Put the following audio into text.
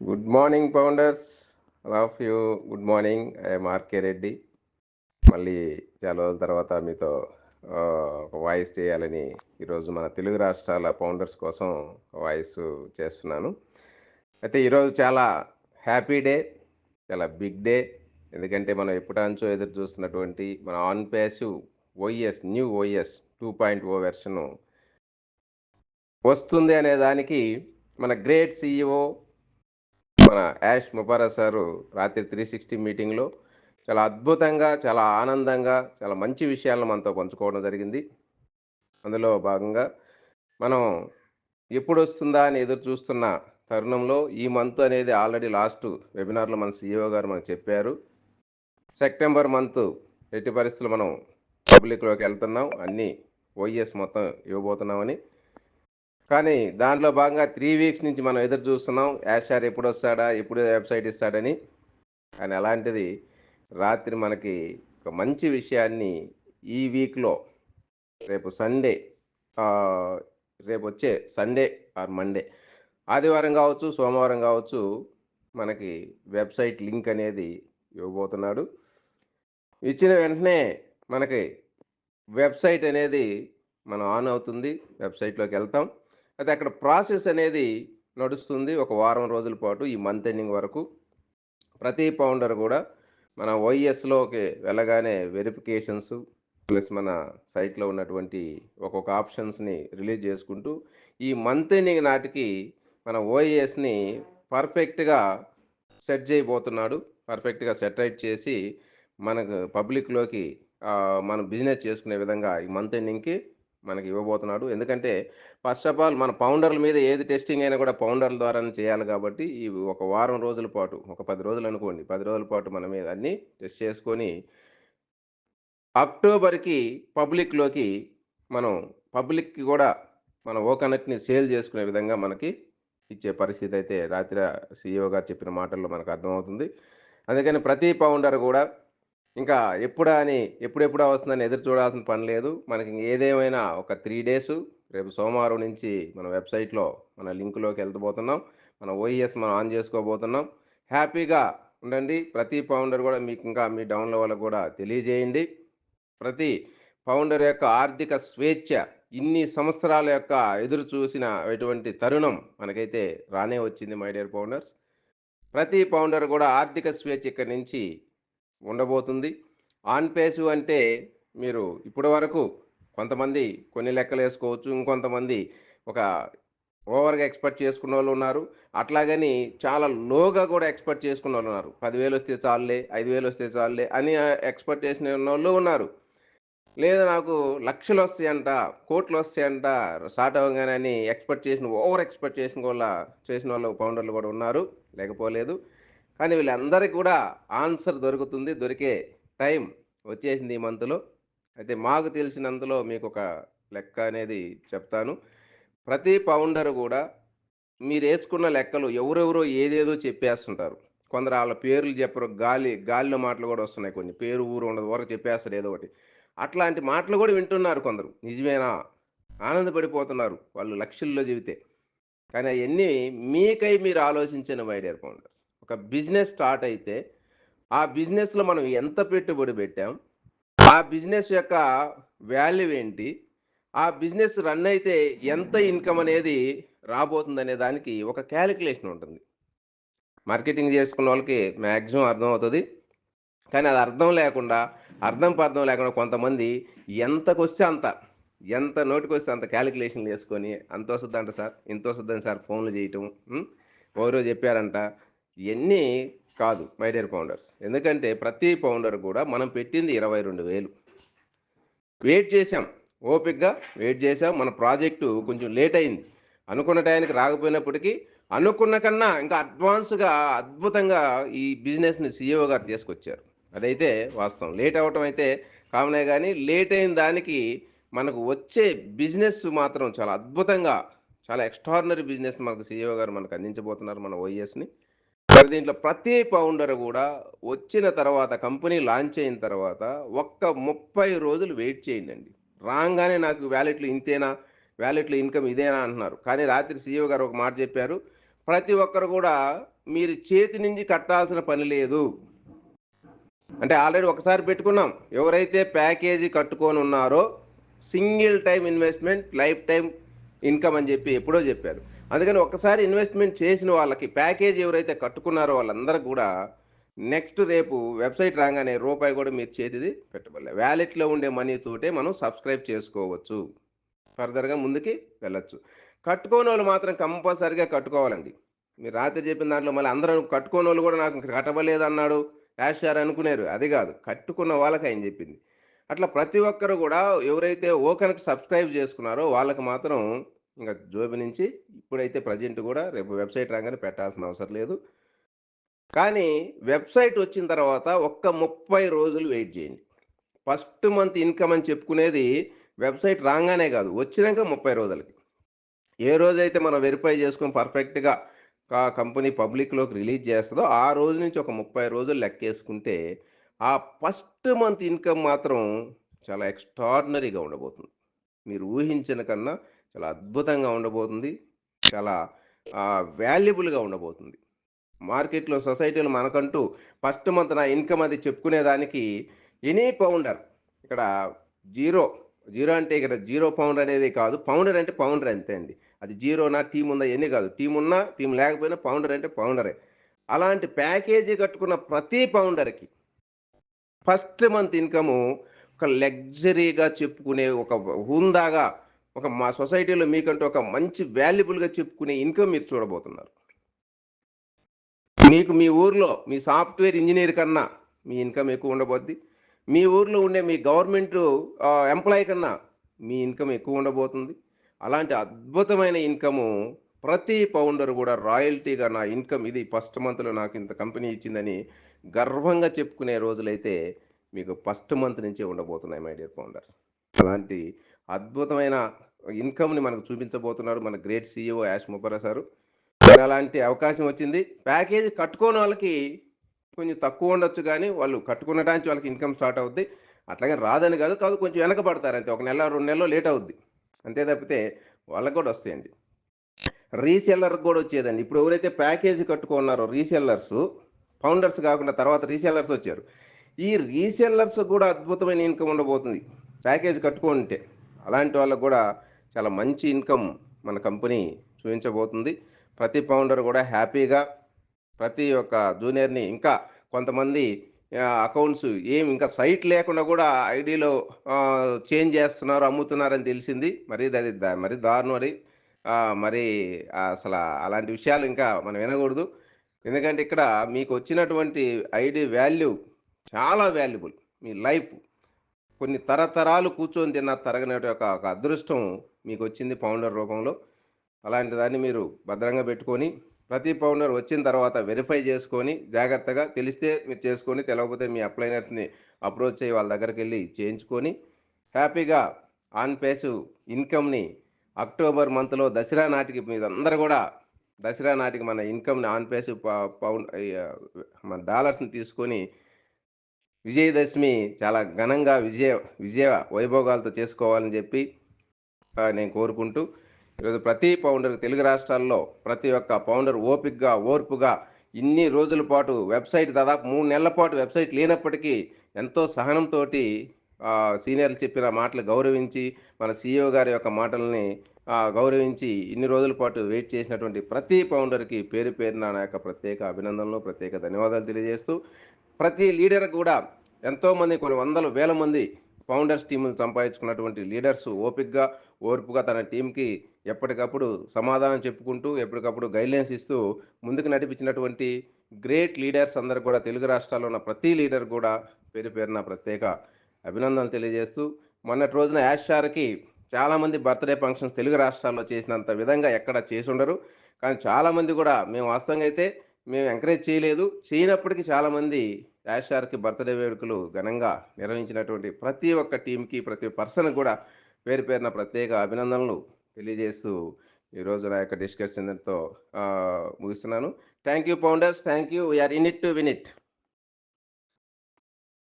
Good morning founders, all of you. Good morning. I'm RK Reddy. మళ్ళీ చాలా రోజుల తర్వాత మీతో ఆ, ఒక వాయిస్ చేయాలని ఈరోజు మన తెలుగు రాష్ట్రాల ఫౌండర్స్ కోసం వాయిస్ చేస్తున్నాను. అయితే ఈరోజు చాలా హ్యాపీ డే, చాలా బిగ్ డే. ఎందుకంటే మనం ఎప్పుడంచో ఎదురు చూస్తున్నటువంటి మన on passive OS, new OS 2.0 version వస్తుంది అనే దానికి మన గ్రేట్ సిఇఓ మన యాష్ ముబారా సారు రాత్రి 360 మీటింగ్లో చాలా అద్భుతంగా, చాలా ఆనందంగా, చాలా మంచి విషయాలను మనతో పంచుకోవడం జరిగింది. అందులో భాగంగా మనం ఎప్పుడు వస్తుందా అని ఎదురు చూస్తున్న తరుణంలో ఈ మంత్ అనేది ఆల్రెడీ లాస్ట్ వెబినార్లో మన సిఇఓ గారు మనకు చెప్పారు. సెప్టెంబర్ మంత్ ఎట్టి పరిస్థితులు మనం పబ్లిక్లోకి వెళ్తున్నాం, అన్నీ ఓఎస్ మొత్తం ఇవ్వబోతున్నామని. కానీ దాంట్లో భాగంగా 3 వీక్స్ నుంచి మనం ఎదురు చూస్తున్నాం, యాష్ సార్ ఎప్పుడు వస్తాడా, ఎప్పుడు వెబ్సైట్ ఇస్తాడని. కానీ అలాంటిది రాత్రి మనకి ఒక మంచి విషయాన్ని ఈ వీక్లో రేపు సండే, ఆ, రేపు వచ్చే సండే ఆర్ మండే, ఆదివారం కావచ్చు, సోమవారం కావచ్చు, మనకి వెబ్సైట్ లింక్ అనేది ఇవ్వబోతున్నాడు. ఇచ్చిన వెంటనే మనకి వెబ్సైట్ అనేది మనం ఆన్ అవుతుంది, వెబ్సైట్లోకి వెళ్తాం. అయితే అక్కడ ప్రాసెస్ అనేది నడుస్తుంది ఒక వారం రోజుల పాటు, ఈ మంత్ ఎండింగ్ వరకు. ప్రతి పౌండర్ కూడా మన ఓఎస్లోకి వెళ్ళగానే వెరిఫికేషన్స్ ప్లస్ మన సైట్లో ఉన్నటువంటి ఒక్కొక్క ఆప్షన్స్ని రిలీజ్ చేసుకుంటూ ఈ మంత్ ఎండింగ్ నాటికి మన ఓఎస్ని పర్ఫెక్ట్గా సెట్ చేయబోతున్నాడు. పర్ఫెక్ట్గా సెటరైట్ చేసి మనకు పబ్లిక్లోకి మనం బిజినెస్ చేసుకునే విధంగా ఈ మంత్ ఎండింగ్కి మనకి ఇవ్వబోతున్నాడు. ఎందుకంటే ఫస్ట్ ఆఫ్ ఆల్ మన పౌండర్ల మీద ఏది టెస్టింగ్ అయినా కూడా పౌండర్ల ద్వారానే చేయాలి. కాబట్టి ఈ ఒక వారం రోజుల పాటు, ఒక 10 రోజులు అనుకోండి, 10 రోజుల పాటు మన మీద అన్నీ టెస్ట్ చేసుకొని అక్టోబర్కి పబ్లిక్లోకి మనం పబ్లిక్కి కూడా మన ఓ కనెక్ట్ని సేల్ చేసుకునే విధంగా మనకి ఇచ్చే పరిస్థితి అయితే రాత్రి సిఇఓ గారు చెప్పిన మాటల్లో మనకు అర్థమవుతుంది. అందుకని ప్రతి పౌండర్ కూడా ఇంకా ఎప్పుడా అని ఎప్పుడెప్పుడా వస్తుందని ఎదురు చూడాల్సిన పని లేదు. మనకి ఏదేమైనా ఒక 3 డేస్, రేపు సోమవారం నుంచి మన వెబ్సైట్లో మన లింకులోకి వెళ్తబోతున్నాం, మన ఓఈఎస్ మనం ఆన్ చేసుకోబోతున్నాం. హ్యాపీగా ఉండండి. ప్రతి పౌండర్ కూడా మీకు ఇంకా మీ డౌన్లో వాళ్ళకు కూడా తెలియజేయండి. ప్రతి ఫౌండర్ యొక్క ఆర్థిక స్వేచ్ఛ ఇన్ని సంవత్సరాల యొక్క ఎదురు చూసిన ఎటువంటి తరుణం మనకైతే రానే వచ్చింది మై డియర్ ఫౌండర్స్. ప్రతి ఫౌండర్ కూడా ఆర్థిక స్వేచ్ఛ ఇక్కడి నుంచి ఉండబోతుంది. ఆన్ పేసివ్ అంటే మీరు ఇప్పటి వరకు కొంతమంది కొన్ని లెక్కలు వేసుకోవచ్చు, ఇంకొంతమంది ఒక ఓవర్గా ఎక్స్పెక్ట్ చేసుకున్న వాళ్ళు ఉన్నారు. అట్లాగని చాలా లోగా కూడా ఎక్స్పెక్ట్ చేసుకున్న వాళ్ళు ఉన్నారు. 10,000 వస్తే చాలులే, 5,000 వస్తే చాలులే అని ఎక్స్పెక్ట్ చేసిన వాళ్ళు ఉన్నారు. లేదా నాకు లక్షలు వస్తాయంట, కోట్లు వస్తాయంట స్టార్ట్ అవ్వగానే అని ఎక్స్పెక్ట్ చేసిన, ఓవర్ ఎక్స్పెక్ట్ చేసిన వాళ్ళు ఫౌండర్లు కూడా ఉన్నారు, లేకపోలేదు. కానీ వీళ్ళందరికీ కూడా ఆన్సర్ దొరుకుతుంది. దొరికే టైం వచ్చేసింది ఈ మంత్లో. అయితే మాకు తెలిసినంతలో మీకు ఒక లెక్క అనేది చెప్తాను. ప్రతి ఫౌండర్ కూడా మీరు వేసుకున్న లెక్కలు ఎవరెవరో ఏదేదో చెప్పేస్తుంటారు. కొందరు వాళ్ళ పేర్లు చెప్పరు, గాలిలో మాటలు కూడా వస్తున్నాయి. కొన్ని పేరు ఊరు ఉండదు, వరకు చెప్పేస్తారు ఏదో ఒకటి. అట్లాంటి మాటలు కూడా వింటున్నారు కొందరు. నిజమేనా ఆనందపడిపోతున్నారు వాళ్ళు లక్షల్లో చెబితే. కానీ అవన్నీ మీకై మీరు ఆలోచించిన మై డియర్ ఫౌండర్స్. ఒక బిజినెస్ స్టార్ట్ అయితే ఆ బిజినెస్లో మనం ఎంత పెట్టుబడి పెట్టాం, ఆ బిజినెస్ యొక్క వాల్యూ ఏంటి, ఆ బిజినెస్ రన్ అయితే ఎంత ఇన్కమ్ అనేది రాబోతుంది అనే దానికి ఒక క్యాలిక్యులేషన్ ఉంటుంది. మార్కెటింగ్ చేసుకున్న వాళ్ళకి మ్యాక్సిమం అర్థం అవుతుంది. కానీ అది అర్థం లేకుండా కొంతమంది ఎంతకొస్తే అంత, ఎంత నోటికొస్తే అంత క్యాలిక్యులేషన్లు వేసుకొని అంత వస్తుందంట సార్, ఇంత వస్తుందని సార్ ఫోన్లు చేయటం, ఎవరో చెప్పారంట, ఇవన్నీ కాదు మై డియర్ ఫౌండర్స్. ఎందుకంటే ప్రతి ఫౌండర్ కూడా మనం పెట్టింది 22,000. వెయిట్ చేసాం, ఓపిక్గా వెయిట్ చేసాం. మన ప్రాజెక్టు కొంచెం లేట్ అయింది, అనుకున్న టైంకి రాకపోయినప్పటికీ అనుకున్న కన్నా ఇంకా అడ్వాన్స్గా అద్భుతంగా ఈ బిజినెస్ని సిఇఓ గారు తీసుకొచ్చారు. అదైతే వాస్తవం. లేట్ అవ్వటం అయితే కామనే, కానీ లేట్ అయిన దానికి మనకు వచ్చే బిజినెస్ మాత్రం చాలా అద్భుతంగా, చాలా ఎక్స్ట్రాడినరీ బిజినెస్ మనకు సిఇఓ గారు మనకు అందించబోతున్నారు మన ఓఎస్ని. మరి దీంట్లో ప్రతి ఫౌండర్ కూడా వచ్చిన తర్వాత, కంపెనీ లాంచ్ అయిన తర్వాత ఒక్క 30 రోజులు వెయిట్ చేయండి. రాగానే నాకు వ్యాలెట్లో ఇంతేనా, వ్యాలెట్లో ఇన్కమ్ ఇదేనా అంటున్నారు. కానీ రాత్రి సిఇఓ గారు ఒక మాట చెప్పారు, ప్రతి ఒక్కరు కూడా మీరు చేతి నుంచి కట్టాల్సిన పని లేదు. అంటే ఆల్రెడీ ఒకసారి పెట్టుకున్నాం. ఎవరైతే ప్యాకేజీ కట్టుకొని ఉన్నారో single time investment, life time income అని చెప్పి ఎప్పుడో చెప్పారు. అందుకని ఒక్కసారి ఇన్వెస్ట్మెంట్ చేసిన వాళ్ళకి ప్యాకేజీ ఎవరైతే కట్టుకున్నారో వాళ్ళందరూ కూడా నెక్స్ట్ రేపు వెబ్సైట్ రాగానే రూపాయి కూడా మీరు చేతిది పెట్టబడలే. వ్యాలెట్లో ఉండే మనీ తోటే మనం సబ్స్క్రైబ్ చేసుకోవచ్చు. ఫర్దర్గా ముందుకి వెళ్ళొచ్చు. కట్టుకోని వాళ్ళు మాత్రం కంపల్సరిగా కట్టుకోవాలండి. మీరు రాత్రి చెప్పిన దాంట్లో మళ్ళీ అందరూ కట్టుకోని వాళ్ళు కూడా నాకు కట్టవలేదు అన్నాడు యాష్ గారు అనుకునేరు. అది కాదు, కట్టుకున్న వాళ్ళకి ఆయన చెప్పింది. అట్లా ప్రతి ఒక్కరు కూడా ఎవరైతే ఓకన్కి సబ్స్క్రైబ్ చేసుకున్నారో వాళ్ళకి మాత్రం ఇంకా జోబి నుంచి ఇప్పుడైతే ప్రజెంట్ కూడా రేపు వెబ్సైట్ రాగానే పెట్టాల్సిన అవసరం లేదు. కానీ వెబ్సైట్ వచ్చిన తర్వాత ఒక్క 30 రోజులు వెయిట్ చేయండి. ఫస్ట్ మంత్ ఇన్కమ్ అని చెప్పుకునేది వెబ్సైట్ రాగానే కాదు, వచ్చినాక 30 రోజులకి. ఏ రోజైతే మనం వెరిఫై చేసుకొని పర్ఫెక్ట్గా కంపెనీ పబ్లిక్లోకి రిలీజ్ చేస్తుందో ఆ రోజు నుంచి ఒక 30 రోజులు లెక్కేసుకుంటే ఆ ఫస్ట్ మంత్ ఇన్కమ్ మాత్రం చాలా ఎక్స్ట్రాడినరీగా ఉండబోతుంది. మీరు ఊహించిన కన్నా చాలా అద్భుతంగా ఉండబోతుంది. చాలా వాల్యుబుల్గా ఉండబోతుంది. మార్కెట్లో సొసైటీలో మనకంటూ ఫస్ట్ మంత్ నా ఇన్కమ్ అది చెప్పుకునేదానికి ఎనీ ఫౌండర్ ఇక్కడ జీరో జీరో అంటే ఇక్కడ జీరో ఫౌండర్ అనేది కాదు, ఫౌండర్ అంటే ఫౌండర్ అంతే అండి. అది జీరోనా టీం ఉందా ఎన్ని కాదు, టీం ఉన్నా టీం లేకపోయినా ఫౌండర్ అంటే ఫౌండరే. అలాంటి ప్యాకేజీ కట్టుకున్న ప్రతి ఫౌండర్కి ఫస్ట్ మంత్ ఇన్కము ఒక లగ్జరీగా చెప్పుకునే ఒక హుందాగా ఒక మా సొసైటీలో మీకంటూ ఒక మంచి వాల్యుబుల్గా చెప్పుకునే ఇన్కమ్ మీరు చూడబోతున్నారు. మీకు మీ ఊర్లో మీ సాఫ్ట్వేర్ ఇంజనీర్ కన్నా మీ ఇన్కమ్ ఎక్కువ ఉండబోద్ది. మీ ఊర్లో ఉండే మీ గవర్నమెంట్ ఎంప్లాయీ కన్నా మీ ఇన్కమ్ ఎక్కువ ఉండబోతుంది. అలాంటి అద్భుతమైన ఇన్కము ప్రతి ఫౌండర్ కూడా రాయల్టీగా నా ఇన్కమ్ ఇది ఫస్ట్ మంత్లో నాకు ఇంత కంపెనీ ఇచ్చిందని గర్వంగా చెప్పుకునే రోజులైతే మీకు ఫస్ట్ మంత్ నుంచే ఉండబోతున్నాయి మై డియర్ ఫౌండర్స్. అలాంటి అద్భుతమైన ఇన్కమ్ని మనకు చూపించబోతున్నారు మన గ్రేట్ CEO యాష్ ముబర్రా సారు. మరి అలాంటి అవకాశం వచ్చింది. ప్యాకేజీ కట్టుకోని వాళ్ళకి కొంచెం తక్కువ ఉండొచ్చు కానీ వాళ్ళు కట్టుకునడానికి వాళ్ళకి ఇన్కమ్ స్టార్ట్ అవుద్ది. అట్లాగే రాదని కాదు, కాదు కొంచెం వెనకబడతారు అంతే. ఒక నెల 2 నెలల్లో లేట్ అవుద్ది. అంతే తప్పితే వాళ్ళకి కూడా వస్తాయండి. రీసెల్లర్‌కి కూడా వచ్చేదండి. ఇప్పుడు ఎవరైతే ప్యాకేజీ కట్టుకున్నారో రీసెల్లర్స్, ఫౌండర్స్ కాకుండా తర్వాత రీసెల్లర్స్ వచ్చారు. ఈ రీసెల్లర్స్ కూడా అద్భుతమైన ఇన్కమ్ ఉండబోతుంది ప్యాకేజీ కట్టుకుంటే. అలాంటి వాళ్ళకు కూడా చాలా మంచి ఇన్కమ్ మన కంపెనీ చూపించబోతుంది. ప్రతి ఫౌండర్ కూడా హ్యాపీగా ప్రతి ఒక్క జూనియర్‌ని ఇంకా కొంతమంది అకౌంట్స్ ఇంకా సైట్ లేకుండా కూడా ఐడీలో చేంజ్ చేస్తున్నారు, అమ్ముతున్నారని తెలిసింది. మరి దారుణం అది. మరి అసల అలాంటి విషయాలు ఇంకా మనం వినకూడదు. ఎందుకంటే ఇక్కడ మీకు వచ్చినటువంటి ఐడీ వాల్యూ చాలా వాల్యుబుల్. మీ లైఫ్ కొన్ని తరతరాలు కూర్చొని తిన్న తరగనటి ఒక అదృష్టం మీకొచ్చింది ఫౌండర్ రూపంలో. అలాంటి దాన్ని మీరు భద్రంగా పెట్టుకొని ప్రతి ఫౌండర్ వచ్చిన తర్వాత వెరిఫై చేసుకొని జాగ్రత్తగా తెలిస్తే మీరు చేసుకొని, తెలవకపోతే మీ అప్లైనర్స్‌ని అప్రోచ్ అయ్యి వాళ్ళ దగ్గరికెళ్ళి చేయించుకొని హ్యాపీగా ఆన్ పేసివ్ ఇన్కమ్‌ని అక్టోబర్ మంత్‌లో దసరా నాటికి మీరందరూ కూడా దసరా నాటికి మన ఇన్కమ్‌ని ఆన్ పేసివ్ మన డాలర్స్‌ని తీసుకొని విజయదశమి చాలా ఘనంగా విజయ వైభోగాలతో చేసుకోవాలని చెప్పి నేను కోరుకుంటూ ఈరోజు ప్రతి ఫౌండర్ తెలుగు రాష్ట్రాల్లో ప్రతి ఒక్క ఫౌండర్ ఓర్పుగా ఇన్ని రోజుల పాటు వెబ్సైట్ దాదాపు 3 నెలల పాటు వెబ్సైట్ లేనప్పటికీ ఎంతో సహనంతో సీనియర్లు చెప్పిన మాటలు గౌరవించి మన CEO గారి యొక్క మాటల్ని గౌరవించి ఇన్ని రోజుల పాటు వెయిట్ చేసినటువంటి ప్రతి ఫౌండర్కి పేరు పేరున నా యొక్క ప్రత్యేక అభినందనలు, ప్రత్యేక ధన్యవాదాలు తెలియజేస్తూ ప్రతి లీడర్ కూడా ఎంతోమంది కొన్ని వందల వేల మంది ఫౌండర్స్ టీములు సంపాదించుకున్నటువంటి లీడర్స్ ఓర్పుగా తన టీంకి ఎప్పటికప్పుడు సమాధానం చెప్పుకుంటూ ఎప్పటికప్పుడు గైడ్లైన్స్ ఇస్తూ ముందుకు నడిపించినటువంటి గ్రేట్ లీడర్స్ అందరు కూడా తెలుగు రాష్ట్రాల్లో ఉన్న ప్రతి లీడర్ కూడా పేరు పేరున ప్రత్యేక అభినందనలు తెలియజేస్తూ మొన్నటి రోజున యాష్ సార్కి చాలామంది బర్త్డే ఫంక్షన్స్ తెలుగు రాష్ట్రాల్లో చేసినంత విధంగా ఎక్కడ చేసి ఉండరు. కానీ చాలామంది కూడా మేము వాస్తవంగా అయితే మేము ఎంకరేజ్ చేయలేదు, చేయనప్పటికీ చాలామంది యాష్ సార్కి బర్త్డే వేడుకలు ఘనంగా నిర్వహించినటువంటి ప్రతి ఒక్క టీంకి ప్రతి పర్సన్ కూడా పేరు పేరున ప్రత్యేక అభినందనలు తెలియజేస్తూ ఈరోజు నా యొక్క డిస్కషన్ ఎంతో ముగిస్తున్నాను. Thank you founders, thank you. We're in it to win it.